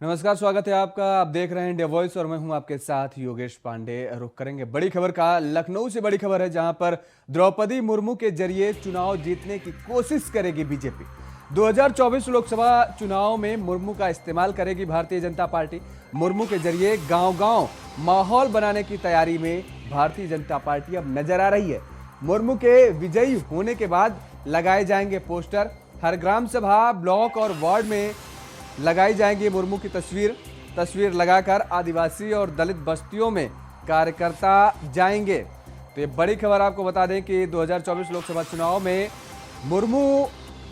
नमस्कार, स्वागत है आपका। आप देख रहे हैं इंडिया वॉइस और मैं हूं आपके साथ योगेश पांडे। रुक करेंगे बड़ी खबर का। लखनऊ से बड़ी खबर है जहां पर द्रौपदी मुर्मू के जरिए चुनाव जीतने की कोशिश करेगी बीजेपी। 2024 लोकसभा चुनाव में मुर्मू का इस्तेमाल करेगी भारतीय जनता पार्टी। मुर्मू के जरिए गांव-गांव माहौल बनाने की तैयारी में भारतीय जनता पार्टी अब नजर आ रही है। मुर्मू के विजयी होने के बाद लगाए जाएंगे पोस्टर। हर ग्राम सभा, ब्लॉक और वार्ड में लगाई जाएंगी मुर्मू की तस्वीर लगाकर आदिवासी और दलित बस्तियों में कार्यकर्ता जाएंगे। तो ये बड़ी खबर आपको बता दें कि 2024 लोकसभा चुनाव में मुर्मू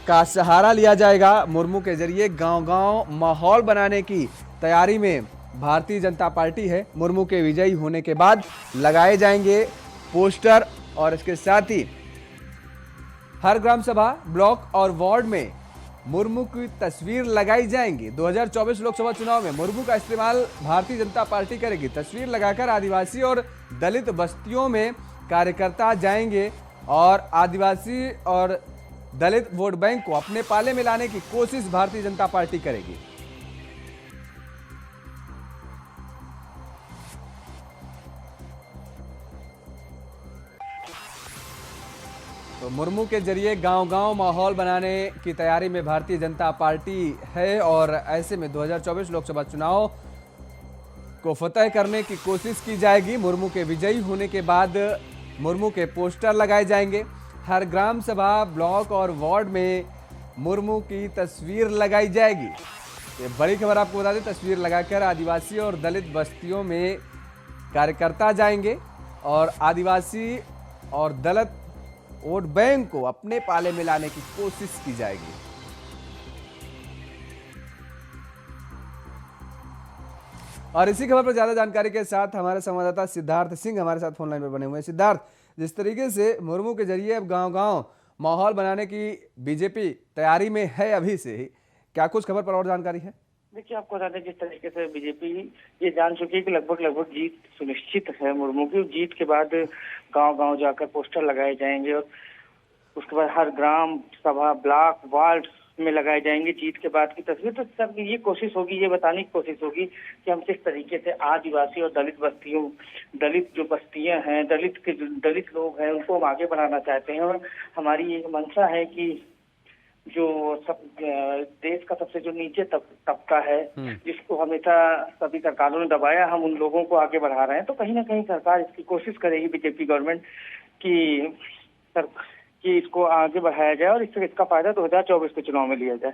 का सहारा लिया जाएगा। मुर्मू के जरिए गांव-गांव माहौल बनाने की तैयारी में भारतीय जनता पार्टी है। मुर्मू के विजयी होने के बाद लगाए जाएंगे पोस्टर और इसके साथ ही हर ग्राम सभा, ब्लॉक और वार्ड में मुर्मू की तस्वीर लगाई जाएंगी। 2024 लोकसभा चुनाव में मुर्मू का इस्तेमाल भारतीय जनता पार्टी करेगी। तस्वीर लगाकर आदिवासी और दलित बस्तियों में कार्यकर्ता जाएंगे और आदिवासी और दलित वोट बैंक को अपने पाले में लाने की कोशिश भारतीय जनता पार्टी करेगी। तो मुर्मू के जरिए गांव-गांव माहौल बनाने की तैयारी में भारतीय जनता पार्टी है और ऐसे में 2024 लोकसभा चुनाव को फतह करने की कोशिश की जाएगी। मुर्मू के विजयी होने के बाद मुर्मू के पोस्टर लगाए जाएंगे। हर ग्राम सभा, ब्लॉक और वार्ड में मुर्मू की तस्वीर लगाई जाएगी। ये बड़ी खबर आपको बता दें, तस्वीर लगाकर आदिवासी और दलित बस्तियों में कार्यकर्ता जाएंगे और आदिवासी और दलित वोट बैंक को अपने पाले में लाने की कोशिश की जाएगी। और इसी खबर पर ज्यादा जानकारी के साथ हमारे संवाददाता सिद्धार्थ सिंह हमारे साथ फोन लाइन पर बने हुए हैं। सिद्धार्थ, जिस तरीके से मुर्मू के जरिए अब गांव-गांव माहौल बनाने की बीजेपी तैयारी में है अभी से ही, क्या कुछ खबर पर और जानकारी है? देखिए, आपको बता दें जिस तरीके से बीजेपी ये जान चुकी है कि लगभग जीत सुनिश्चित है मुर्मू की। जीत के बाद गांव-गांव जाकर पोस्टर लगाए जाएंगे और उसके बाद हर ग्राम सभा, ब्लॉक, वार्ड में लगाए जाएंगे जीत के बाद की तस्वीर। तो सब ये कोशिश होगी, ये बताने की कोशिश होगी कि हम किस तरीके से आदिवासी और दलित बस्तियों, दलित जो बस्तियां हैं, दलित लोग हैं, उनको हम आगे बढ़ाना चाहते हैं। और हमारी ये मंशा है कि जो सब देश का सबसे जो नीचे तबका है, जिसको हमेशा सभी सरकारों ने दबाया, हम उन लोगों को आगे बढ़ा रहे हैं। तो कहीं ना कहीं सरकार इसकी कोशिश करेगी, बीजेपी गवर्नमेंट कि इसको आगे बढ़ाया जाए और इसका फायदा 2024 के चुनाव में लिया जाए।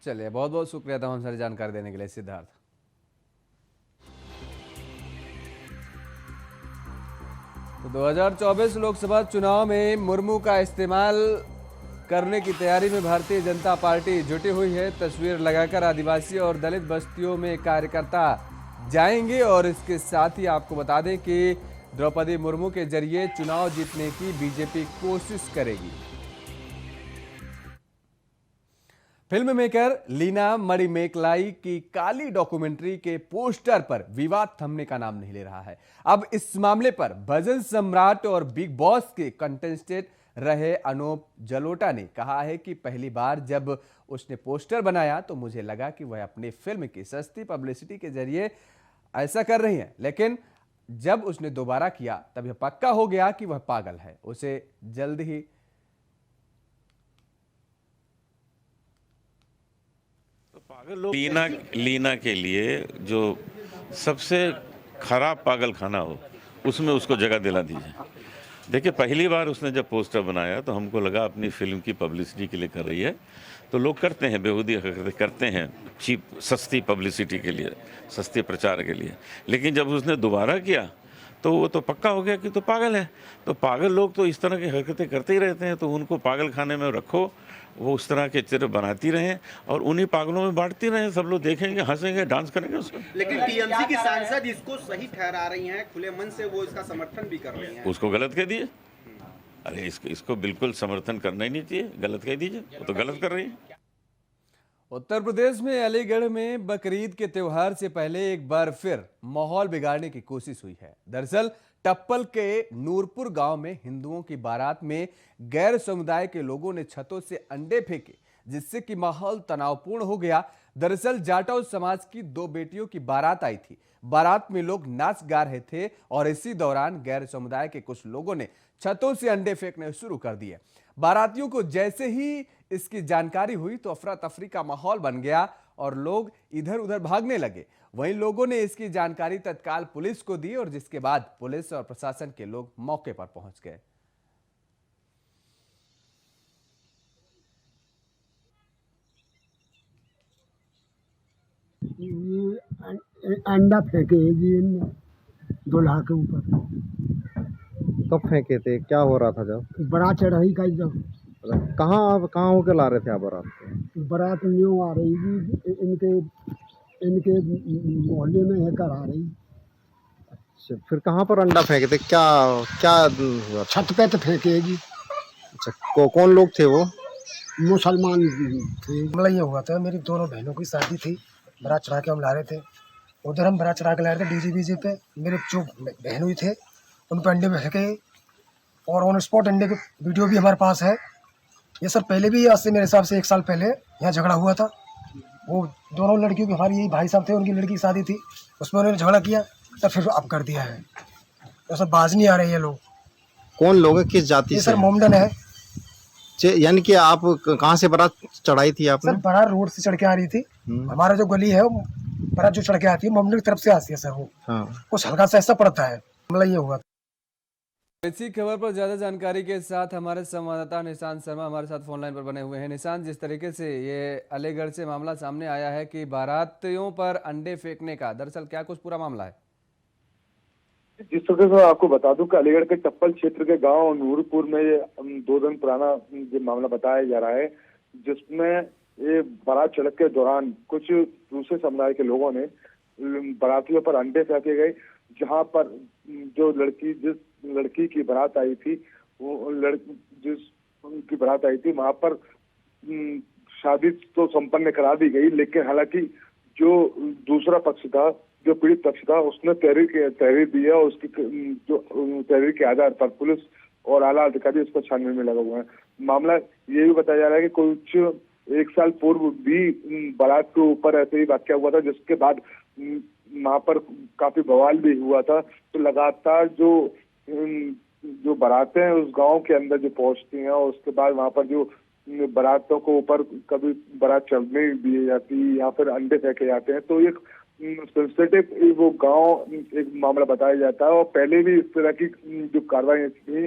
चलिए, बहुत बहुत शुक्रिया तमाम सारी जानकारी देने के लिए सिद्धार्थ। तो 2024 लोकसभा चुनाव में मुर्मू का इस्तेमाल करने की तैयारी में भारतीय जनता पार्टी जुटी हुई है। तस्वीर लगाकर आदिवासी और दलित बस्तियों में कार्यकर्ता जाएंगे और इसके साथ ही आपको बता दें कि द्रौपदी मुर्मू के जरिए चुनाव जीतने की बीजेपी कोशिश करेगी। फिल्म मेकर लीना मणिमेकलाई की काली डॉक्यूमेंट्री के पोस्टर पर विवाद थमने का नाम नहीं ले रहा है। अब इस मामले पर भजन सम्राट और बिग बॉस के कंटेस्टेंट रहे अनूप जलोटा ने कहा है कि पहली बार जब उसने पोस्टर बनाया तो मुझे लगा कि वह अपनी फिल्म की सस्ती पब्लिसिटी के जरिए ऐसा कर रही हैं, लेकिन जब उसने दोबारा किया तब यह पक्का हो गया कि वह पागल है। उसे जल्द ही तो पागल लोग लीना के लिए जो सबसे खराब पागल खाना हो उसमें उसको जगह दिला दीजिए। देखिए, पहली बार उसने जब पोस्टर बनाया तो हमको लगा अपनी फिल्म की पब्लिसिटी के लिए कर रही है। तो लोग करते हैं, बेहूदी करते हैं, चीप सस्ती पब्लिसिटी के लिए, सस्ते प्रचार के लिए। लेकिन जब उसने दोबारा किया तो वो तो पक्का हो गया कि तो पागल है। तो पागल लोग तो इस तरह की हरकतें करते ही रहते हैं, तो उनको पागल खाने में रखो, वो उस तरह के चित्र बनाती रहें और उन्हीं पागलों में बांटती रहें। सब लोग देखेंगे, हंसेंगे, डांस करेंगे उसमें। लेकिन टीएमसी की सांसद इसको सही ठहरा रही हैं, खुले मन से वो इसका समर्थन भी कर रही हैं। उसको गलत कह दिए। अरे इसको बिल्कुल समर्थन करना ही नहीं चाहिए, गलत कह दीजिए, वो तो गलत कर रही है। उत्तर प्रदेश में अलीगढ़ में बकरीद के त्योहार से पहले एक बार फिर माहौल बिगाड़ने की कोशिश हुई है। दरअसल टप्पल के नूरपुर गांव में हिंदुओं की बारात में गैर समुदाय के लोगों ने छतों से अंडे फेंके, जिससे कि माहौल तनावपूर्ण हो गया। दरअसल जाटव समाज की 2 बेटियों की बारात आई थी। बारात में लोग नाच गा रहे थे और इसी दौरान गैर समुदाय के कुछ लोगों ने छतों से अंडे फेंकने शुरू कर दिए। बारातियों को जैसे ही इसकी जानकारी हुई तो अफरा तफरी का माहौल बन गया और लोग इधर उधर भागने लगे। वहीं लोगों ने इसकी जानकारी तत्काल पुलिस को दी और जिसके बाद पुलिस और प्रशासन के लोग मौके पर पहुंच गए। ये अंडा फेंके है जी इनने दूल्हा के ऊपर। कब फेंके थे, क्या हो रहा था जब? बारात चढ़ाई का जब कहाँ होकर ला रहे थे आप बारात को? बारात न्यू आ रही जी, इनके इनके मोहल्ले में है कर आ रही। अच्छा, फिर कहाँ पर अंडा फेंके थे, क्या क्या हुआ? छत पे तो फेंके है जी। अच्छा, कौन लोग थे वो? मुसलमान थे। मामला ये हुआ था, मेरी दोनों बहनों की शादी थी, बारात चढ़ा के हम ला रहे थे। उधर हम बारात चढ़ा के ला रहे थे डीजे बीजे पे। मेरे जो बहन हुई थे उन पर अंडे में फेंके और ऑन स्पॉट अंडे के वीडियो भी हमारे पास है। ये सर पहले भी, आज से मेरे हिसाब से 1 साल पहले यहाँ झगड़ा हुआ था। वो दोनों लड़कियों के, हमारी यही भाई साहब थे, उनकी लड़की की शादी थी, उसमें उन्होंने झगड़ा किया तब फिर अब कर दिया है। तो सर बाज नहीं आ रहे हैं लोग। कौन लोग हैं, किस जाति ये से? सर मोमडन है। यानी कि आप कहाँ से बारात चढ़ाई थी आपने? सर बारात रोड से चढ़ के आ रही थी। हमारा जो गली है वो बारात जो चढ़ के आती है मोमडन की तरफ से आती है सर। वो हाँ। कुछ हल्का सा ऐसा पड़ता है। मामला ये हुआ। इसी खबर पर ज्यादा जानकारी के साथ हमारे संवाददाता निशांत शर्मा हमारे साथ फोन लाइन पर बने हुए हैं। निशांत, जिस तरीके से ये अलीगढ़ से मामला सामने आया है कि बारातियों पर अंडे फेंकने का, दरअसल क्या कुछ पूरा मामला है? जिस तरह से आपको बता दूं कि अलीगढ़ के टप्पल क्षेत्र के गांव नूरपुर में ये 2 दिन पुराना ये मामला बताया जा रहा है, जिसमें ये बारात चढ़क के दौरान कुछ दूसरे समुदाय के लोगों ने बारातियों पर अंडे फेंके गए। जहां पर जो जिस लड़की की बारात आई थी, वो जिस उनकी बारात आई थी वहां पर शादी तो संपन्न करा दी गई, लेकिन हालांकि जो दूसरा पक्ष था, जो पीड़ित पक्ष था, उसने तहरीर दिया और उसकी जो तहरीर के आधार पर पुलिस और आला अधिकारी उस पर छानबीन में लगा हुआ है। मामला ये भी बताया जा रहा है कि कुछ 1 साल पूर्व भी बारात के ऊपर ऐसे ही वाकया हुआ था, जिसके बाद वहां पर काफी बवाल भी हुआ था। तो लगातार जो बारातें उस गांव के अंदर जो पहुंचती हैं और उसके बाद वहां पर जो बारातों को ऊपर कभी बारात चढ़ने दी जाती या फिर अंडे फेंके जाते हैं, तो एक सेंसिटिव वो गांव एक मामला बताया जाता है। और पहले भी इस तरह की जो कार्रवाई थी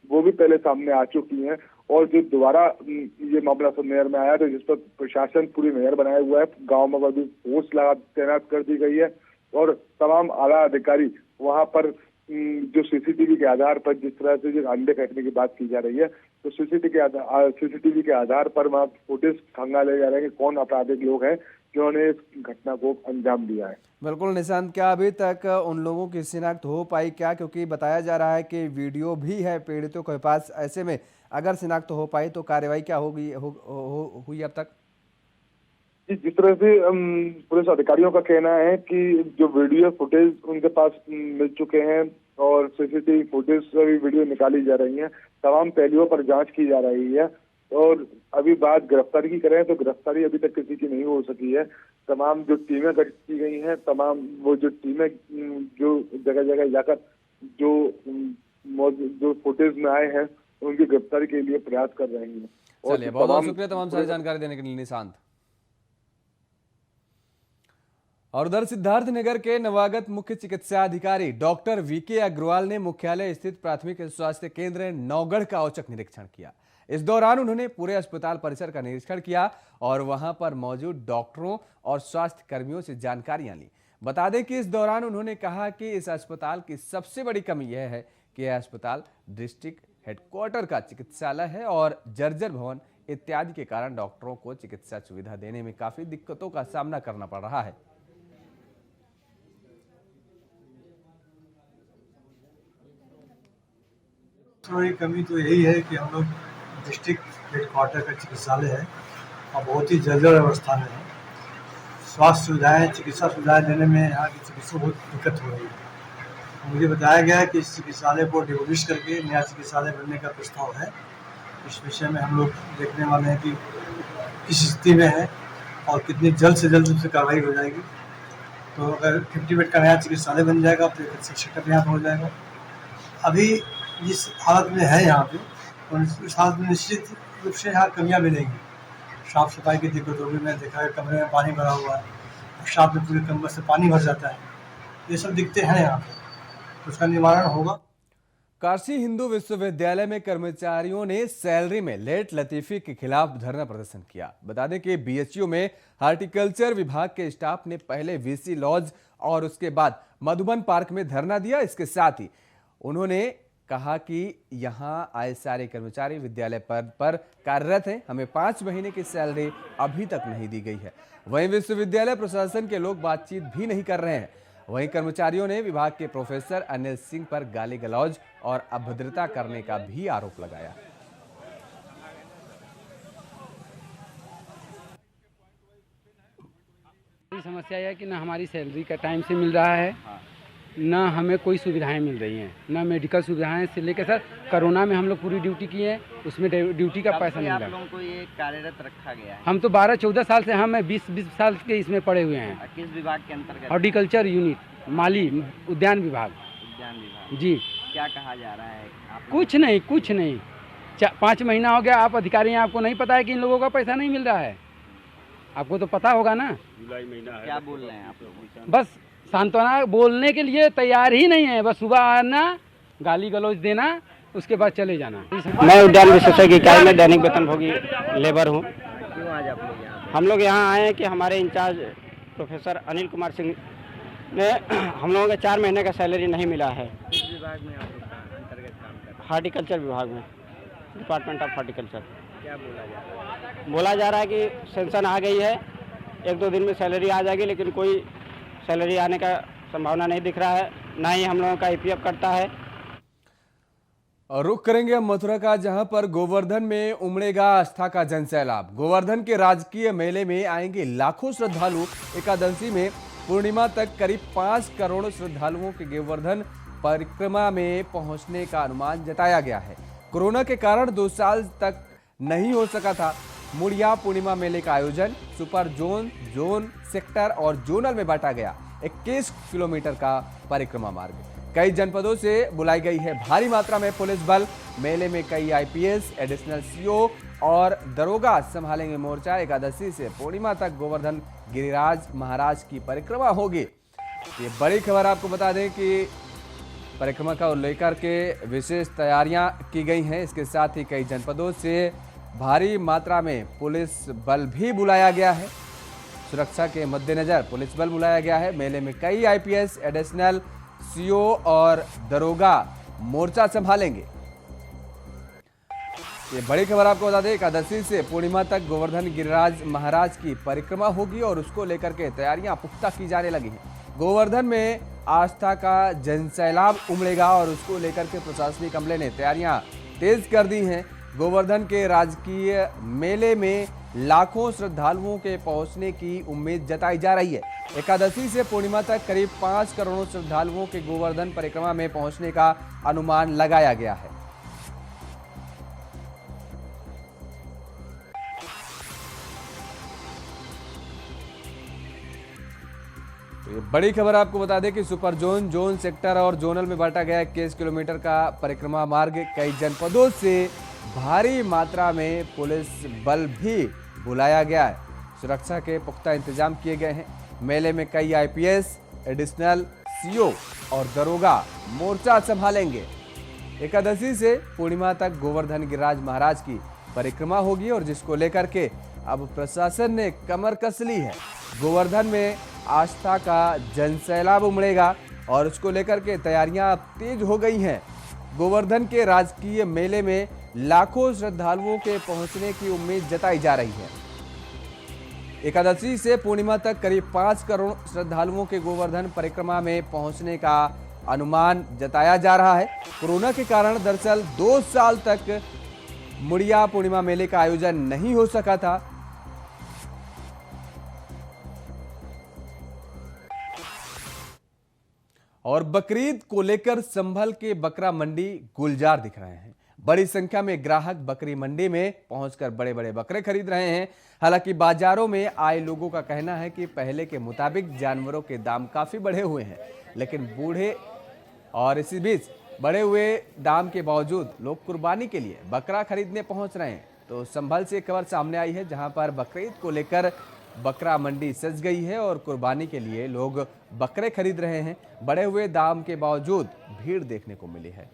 वो भी पहले सामने आ चुकी हैं और जो दोबारा ये मामला नजर में आया, तो जिस पर प्रशासन पूरी नजर बनाया हुआ है। गांव में अभी फोर्स तैनात कर दी गई है और तमाम आला अधिकारी वहां पर जो सीसीटीवी के आधार पर, जिस तरह से जो अंडे फेंकने की बात की जा रही है, तो सीसीटीवी के आधार पर वहाँ फुटेज खंगाले जा रहे हैं कि कौन आपराधिक लोग हैं जिन्होंने इस घटना को अंजाम दिया है। बिल्कुल निशांत, क्या अभी तक उन लोगों की शिनाख्त हो पाई क्या? क्योंकि बताया जा रहा है कि वीडियो भी है पीड़ितों के पास। ऐसे में अगर शिनाख्त हो पाई तो कार्रवाई क्या होगी हुई अब तक? जिस तरह से पुलिस अधिकारियों का कहना है कि जो वीडियो फुटेज उनके पास मिल चुके हैं और सीसीटीवी फुटेज से भी वीडियो निकाली जा रही है, तमाम पहलुओं पर जांच की जा रही है। और अभी बात गिरफ्तारी की करें तो गिरफ्तारी अभी तक किसी की नहीं हो सकी है। तमाम जो टीमें गठित की गई हैं, तमाम वो जो टीमें जो जगह जगह जाकर जो फुटेज में आए हैं उनकी गिरफ्तारी के लिए प्रयास कर रही हैं। चलिए, बहुत बहुत शुक्रिया तमाम सारी जानकारी देने के लिए निशांत। और उधर सिद्धार्थनगर के नवागत मुख्य चिकित्सा अधिकारी डॉक्टर वीके अग्रवाल ने मुख्यालय स्थित प्राथमिक स्वास्थ्य केंद्र नौगढ़ का औचक निरीक्षण किया। इस दौरान उन्होंने पूरे अस्पताल परिसर का निरीक्षण किया और वहां पर मौजूद डॉक्टरों और स्वास्थ्य कर्मियों से जानकारियां ली। बता दें कि इस दौरान उन्होंने कहा कि इस अस्पताल की सबसे बड़ी कमी यह है कि यह अस्पताल डिस्ट्रिक्ट हेडक्वार्टर का चिकित्सालय है और जर्जर भवन इत्यादि के कारण डॉक्टरों को चिकित्सा सुविधा देने में काफी दिक्कतों का सामना करना पड़ रहा है। सबसे कमी तो यही है कि हम लोग डिस्ट्रिक्ट हेडक्वार्टर का चिकित्सालय है और बहुत ही जर्जर अवस्था में है। स्वास्थ्य सुविधाएं, चिकित्सा सुविधाएं देने में यहाँ की चिकित्सा बहुत दिक्कत हो रही है। मुझे बताया गया है कि इस चिकित्सालय को डिमोलिश करके नया चिकित्सालय बनने का प्रस्ताव है। इस विषय में हम लोग देखने वाले हैं कि किस स्थिति में है और कितनी जल्द से जल्द उससे कार्रवाई हो जाएगी। तो अगर 50 बेड का नया चिकित्सालय बन जाएगा तो एक अच्छा सेटअप यहाँ पर हो जाएगा। अभी जिस हालत में है यहाँ पे, और इस हालत में निश्चित रूप से यहाँ कमियाँ मिलेंगी। साफ सफाई की दिक्कत होगी। मैं देखा है कमरे में पानी भरा हुआ है, शाम में पूरे कमरे से पानी भर जाता है। ये सब दिक्कतें हैं यहाँ पे, तो उसका निवारण होगा। काशी हिंदू विश्वविद्यालय में कर्मचारियों ने सैलरी में लेट लतीफी के खिलाफ धरना प्रदर्शन किया। बता दें कि बीएचयू में हार्टिकल्चर विभाग के स्टाफ ने पहले वीसी लॉज और उसके बाद मधुबन पार्क में धरना दिया। इसके साथ ही उन्होंने कहा कि यहां आए सारे कर्मचारी विद्यालय पद पर कार्यरत हैं, हमें 5 महीने की सैलरी अभी तक नहीं दी गई है। वहीं विश्वविद्यालय प्रशासन के लोग बातचीत भी नहीं कर रहे हैं। वहीं कर्मचारियों ने विभाग के प्रोफेसर अनिल सिंह पर गाली गलौज और अभद्रता करने का भी आरोप लगाया। समस्या यह है कि ना हमारी सैलरी का टाइम से मिल रहा है, ना हमें कोई सुविधाएं मिल रही हैं, ना मेडिकल सुविधाएं से लेकर सर कोरोना में हम लोग पूरी ड्यूटी किए हैं, उसमें ड्यूटी का पैसा नहीं मिला। आप लोगों को ये कार्यरत रखा गया है? हम तो 12-14 साल से, हम 20 साल के इसमें पड़े हुए हैं। किस विभाग के अंतर्गत? हॉर्टिकल्चर यूनिट, माली, उद्यान विभाग। उद्यान विभाग जी। क्या कहा जा रहा है? कुछ नहीं 5 महीना हो गया। आप अधिकारी हैं, आपको नहीं पता है कि इन लोगों का पैसा नहीं मिल रहा है? आपको तो पता होगा ना। जुलाई महीना है। क्या बोल रहे हैं आप लोग? बस सांत्वना बोलने के लिए तैयार ही नहीं है। बस सुबह आना, गाली गलौज देना, उसके बाद चले जाना। मैं उद्यान विशेषज्ञ इकाई में दैनिक वेतनभोगी लेबर हूँ। क्यों आज आप लोग यहाँ? हम लोग यहाँ आए हैं कि हमारे इंचार्ज प्रोफेसर अनिल कुमार सिंह ने हम लोगों के 4 महीने का सैलरी नहीं मिला है। किस विभाग में आप लोग अंतर्गत काम कर रहे हैं? हार्टिकल्चर विभाग में, डिपार्टमेंट ऑफ हार्टिकल्चर। क्या बोला जा रहा है? बोला जा रहा है कि सेंशन आ गई है, 1-2 दिन में सैलरी आ जाएगी, लेकिन कोई सैलरी आने का संभावना नहीं दिख रहा है, ना ही हम लोगों का ईपीएफ कटता है। और रुख करेंगे हम मथुरा का, जहां पर गोवर्धन में उमड़ेगा आस्था का जनसैलाब। गोवर्धन के राजकीय मेले में आएंगे लाखों श्रद्धालु। एकादशी में पूर्णिमा तक करीब 5 करोड़ श्रद्धालुओं के गोवर्धन परिक्रमा में पहुंचने का अनुमान जताया गया है। कोरोना के कारण 2 साल तक नहीं हो सका था मुड़िया पूर्णिमा मेले का आयोजन। सुपर जोन, सेक्टर और जोनल में बांटा गया 21 किलोमीटर का परिक्रमा मार्ग। कई जनपदों से बुलाई गई है भारी मात्रा में पुलिस बल। मेले में कई आईपीएस, एडिशनल सीओ और दरोगा संभालेंगे मोर्चा। एकादशी से पूर्णिमा तक गोवर्धन गिरिराज महाराज की परिक्रमा होगी। ये बड़ी खबर आपको बता दें कि परिक्रमा का लेकर के विशेष तैयारियां की गई हैं। इसके साथ ही कई जनपदों से भारी मात्रा में पुलिस बल भी बुलाया गया है। सुरक्षा के मद्देनजर पुलिस बल बुलाया गया है। मेले में कई आईपीएस, एडिशनल सीओ और दरोगा मोर्चा संभालेंगे। ये बड़ी खबर आपको बता दें, एकादशी से पूर्णिमा तक गोवर्धन गिरिराज महाराज की परिक्रमा होगी और उसको लेकर के तैयारियां पुख्ता की जाने लगी हैं। गोवर्धन में आस्था का जनसैलाब उमड़ेगा और उसको लेकर के प्रशासनिक अमले ने तैयारियां तेज कर दी हैं। गोवर्धन के राजकीय मेले में लाखों श्रद्धालुओं के पहुंचने की उम्मीद जताई जा रही है। एकादशी से पूर्णिमा तक करीब 5 करोड़ श्रद्धालुओं के गोवर्धन परिक्रमा में पहुंचने का अनुमान लगाया गया है। तो ये बड़ी खबर आपको बता दें कि सुपर जोन, सेक्टर और जोनल में बांटा गया 21 किलोमीटर का परिक्रमा मार्ग। कई जनपदों से भारी मात्रा में पुलिस बल भी बुलाया गया है। सुरक्षा के पुख्ता इंतजाम किए गए हैं। मेले में कई आईपीएस, एडिशनल सीओ और दरोगा मोर्चा संभालेंगे। एकादशी से पूर्णिमा तक गोवर्धन गिरिराज महाराज की परिक्रमा होगी और जिसको लेकर के अब प्रशासन ने कमर कस ली है। गोवर्धन में आस्था का जनसैलाब उमड़ेगा और उसको लेकर के तैयारियां तेज हो गई हैं। गोवर्धन के राजकीय मेले में लाखों श्रद्धालुओं के पहुंचने की उम्मीद जताई जा रही है। एकादशी से पूर्णिमा तक करीब 5 करोड़ श्रद्धालुओं के गोवर्धन परिक्रमा में पहुंचने का अनुमान जताया जा रहा है। कोरोना के कारण दरअसल 2 साल तक मुड़िया पूर्णिमा मेले का आयोजन नहीं हो सका था। और बकरीद को लेकर संभल के बकरा मंडी गुलजार दिख रहे हैं। बड़ी संख्या में ग्राहक बकरी मंडी में पहुंचकर बड़े बड़े बकरे खरीद रहे हैं। हालांकि बाजारों में आए लोगों का कहना है कि पहले के मुताबिक जानवरों के दाम काफी बढ़े हुए हैं, लेकिन बूढ़े और इसी बीच बढ़े हुए दाम के बावजूद लोग कुर्बानी के लिए बकरा खरीदने पहुंच रहे हैं। तो संभल से एक खबर सामने आई है, जहां पर बकरीद को लेकर बकरा मंडी सज गई है और कुर्बानी के लिए लोग बकरे खरीद रहे हैं। बढ़े हुए दाम के बावजूद भीड़ देखने को मिली है।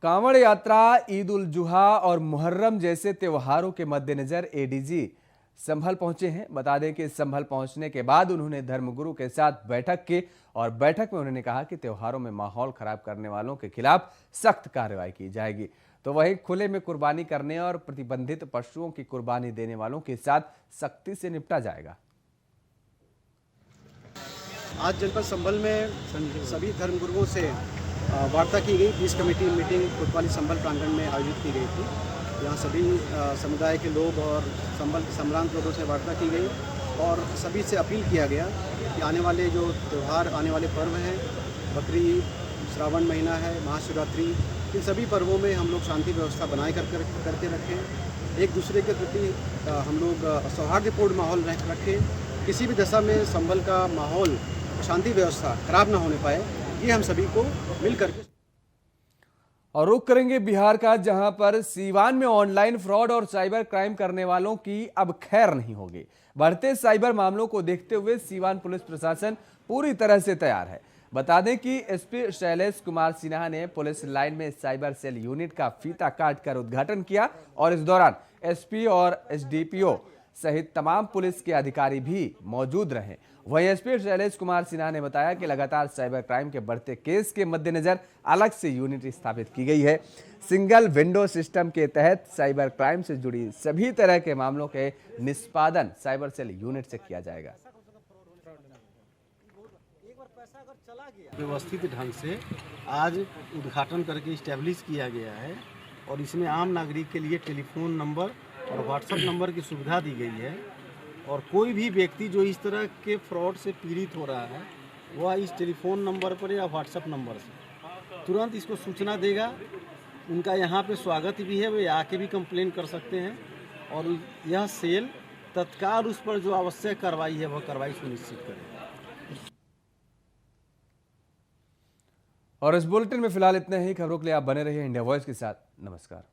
कांवड़ यात्रा, ईद उल जुहा और मुहर्रम जैसे त्योहारों के मद्देनजर एडीजी संभल पहुंचे हैं। बता दें कि संभल पहुंचने के बाद उन्होंने धर्मगुरु के साथ बैठक की और बैठक में उन्होंने कहा कि त्योहारों में माहौल खराब करने वालों के खिलाफ सख्त कार्रवाई की जाएगी। तो वहीं खुले में कुर्बानी करने और प्रतिबंधित पशुओं की कुर्बानी देने वालों के साथ सख्ती से निपटा जाएगा। आज जनपद संभल में सभी धर्मगुरुओं से वार्ता की गई। पीस कमेटी मीटिंग कोतवाली संभल प्रांगण में आयोजित की गई थी। यहाँ सभी समुदाय के लोग और संभल के सम्रांत लोगों से वार्ता की गई और सभी से अपील किया गया कि आने वाले जो त्यौहार, आने वाले पर्व हैं, बकरीद, श्रावण महीना है, महाशिवरात्रि, इन सभी पर्वों में हम लोग शांति व्यवस्था बनाए करके रखें। एक दूसरे के प्रति हम लोग सौहार्दपूर्ण माहौल रखें। किसी भी दशा में संभल का माहौल, शांति व्यवस्था खराब ना होने पाए, ये हम सभी को मिलकर के। और रुख करेंगे बिहार का, जहां पर सीवान में ऑनलाइन फ्रॉड और साइबर क्राइम करने वालों की अब खैर नहीं होगी। बढ़ते साइबर मामलों को देखते हुए सीवान पुलिस प्रशासन पूरी तरह से तैयार है। बता दें कि एसपी शैलेश कुमार सिन्हा ने पुलिस लाइन में साइबर सेल यूनिट का फीता काटकर उद्घाटन किया और इस दौरान एसपी और एसडीपीओ सहित तमाम पुलिस के अधिकारी भी मौजूद रहे। वहीं एसपी शैलेश कुमार सिन्हा ने बताया कि लगातार साइबर क्राइम के बढ़ते केस के मद्देनजर अलग से यूनिट स्थापित की गई है। सिंगल विंडो सिस्टम के तहत साइबर क्राइम से जुड़ी सभी तरह के मामलों के निष्पादन साइबर सेल यूनिट से किया जाएगा। व्यवस्थित ढंग से आज उद्घाटन करके इस्टेब्लिश किया गया है और इसमें आम नागरिक के लिए टेलीफोन नंबर और व्हाट्सएप नंबर की सुविधा दी गई है और कोई भी व्यक्ति जो इस तरह के फ्रॉड से पीड़ित हो रहा है वह इस टेलीफोन नंबर पर या व्हाट्सएप नंबर से तुरंत इसको सूचना देगा। उनका यहाँ पे स्वागत भी है, वे आके भी कंप्लेन कर सकते हैं और यह सेल तत्काल उस पर जो आवश्यक कार्रवाई है वह कार्रवाई सुनिश्चित करेगा। और इस बुलेटिन में फिलहाल इतना ही। खबरों के लिए आप बने रहिए इंडिया वॉइस के साथ। नमस्कार।